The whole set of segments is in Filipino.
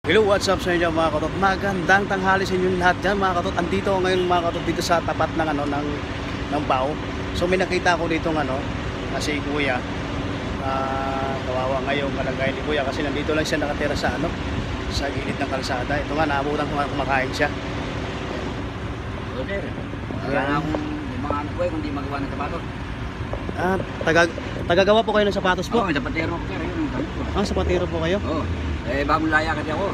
Hello, what's up sa inyo mga katot? Magandang tanghali sa inyo lahat dyan mga katot. Andito ako ngayon mga katot dito sa tapat ng ng bao. So may nakita ako dito si Kuya. Kawawa ngayong kalagayan ni Kuya kasi nandito lang siya nakatira sa sa gilid ng kalsada. Ito nga, naabutan ko kumakain siya. Sir, wala na akong mga anak ko kung di magawa ng sapatos. Tagagawa po kayo ng sapatos po? Oo, sapatero ko sir, yun ang gamit ko. Sapatero po kayo? Oo, bagong laya kasi ako.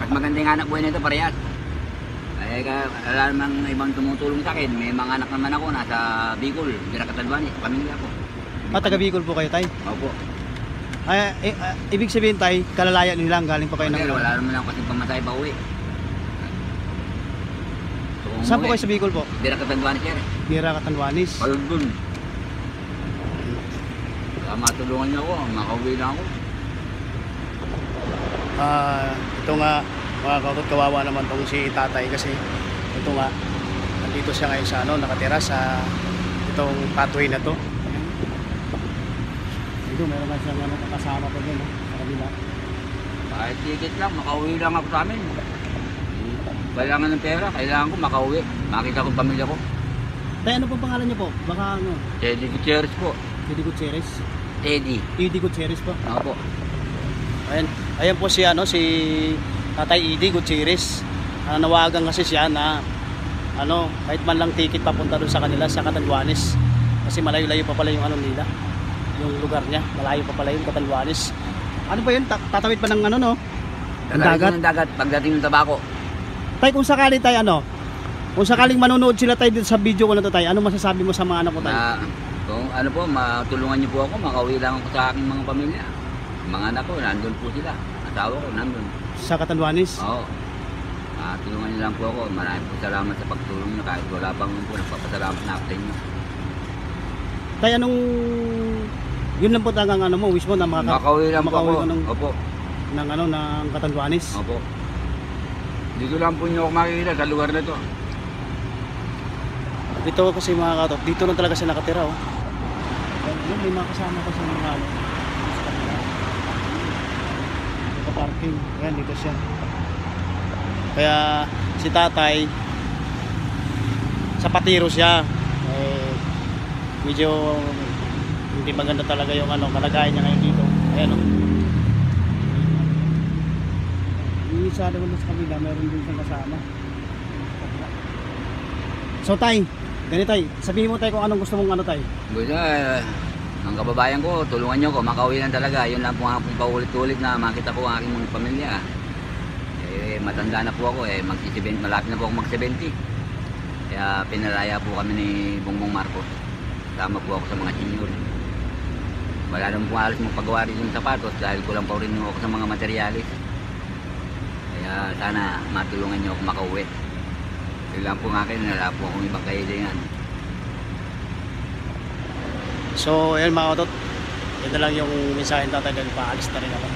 At maganda yung anak buhay nito, parehas. Wala namang ibang tumutulong sa akin. May mga anak naman ako, nasa Bicol, Diracatalbani, pamilya ko. Taga Bicol po kayo, tay? Opo. Ibig sabihin, tay, kalalaya nilang galing pa kayo ng... Wala naman ako kasi pamatay pa uwi. Saan po kayo sa Bicol po? Diracatalbani sir. Diracatalbanis. Ayun dun. Matulungan niyo ako, makauwi na ako. Ito nga mga katot, kawawa naman tong si tatay kasi ito nga nandito siya ngayon sa nakatira sa itong pathway na to. Dito meron nga siyang kasama pa din sa kabila. Kahit ticket lang, makauwi lang ako sa amin. Kailangan ng pera, kailangan ko makauwi. Makita ko pamilya ko. Tay, ano pong pangalan niyo po? Baka Teddy Gutierrez po. Teddy Gutierrez? Teddy Gutierrez po? Opo. Ayan po si si Tatay Eddie Gutierrez. Nawagan kasi siya na kahit man lang ticket papunta doon sa kanila sa Catanduanes. Kasi malayo-layo pa pala yung nila. Yung lugar niya, malayo pa pala yung Catanduanes. Ano ba yun? Tatawid pa ng ng dagat? Ng dagat pagdating ng Tabaco. Tay, kung sakali tay kung sakaling manonood sila tay dito sa video ko na to tay, ano masasabi mo sa mga anak ko tay? Kung matulungan niyo po ako, makauwi lang ako sa aking mga pamilya. Mga anak ko, nandun po sila. Asawa ko, nandun. Sa Catanduanes? Oo. Tulungan niyo lang po ako. Maraming po salamat sa pagtulong niyo. Kahit wala pang po, nagpapasalamat na ako sa inyo. Tay, yun lang po talagang wish mo na makauwi lang po ako. Opo. Ng Catanduanes? Opo. Dito lang po niyo ako makikita sa lugar na to. Dito kasi mga katot, dito lang talaga siya nakatira may mga kasama ko sa mga parking. Ayan, dito siya. Kaya si tatay sa patiro siya. Medyo hindi maganda talaga yung kalagayan niya ngayon dito. Ayan yung isa naman sa kabila, meron din siyang kasama. So tay, ganito tay, sabihin mo tay kung anong gusto mong tay. Gusto ang kababayan ko, tulungan nyo ko, makauwi lang talaga. Yun lang po nga pong paulit-ulit na makita ko ang aking mga pamilya. Matanda na po ako, malapit na po ako mag-70. Kaya pinalaya po kami ni Bongbong Marcos. Tama po ako sa mga senior. Wala naman po alas magpagawa rin yung sapatos dahil kulang pa rin ako sa mga materialis. Kaya sana matulungan nyo ako makauwi. Yun lang po nga kayo, wala po akong ibang kailangan. So, ayan mga katot, ito lang yung mensahe tatay dahil paalis na rin ako.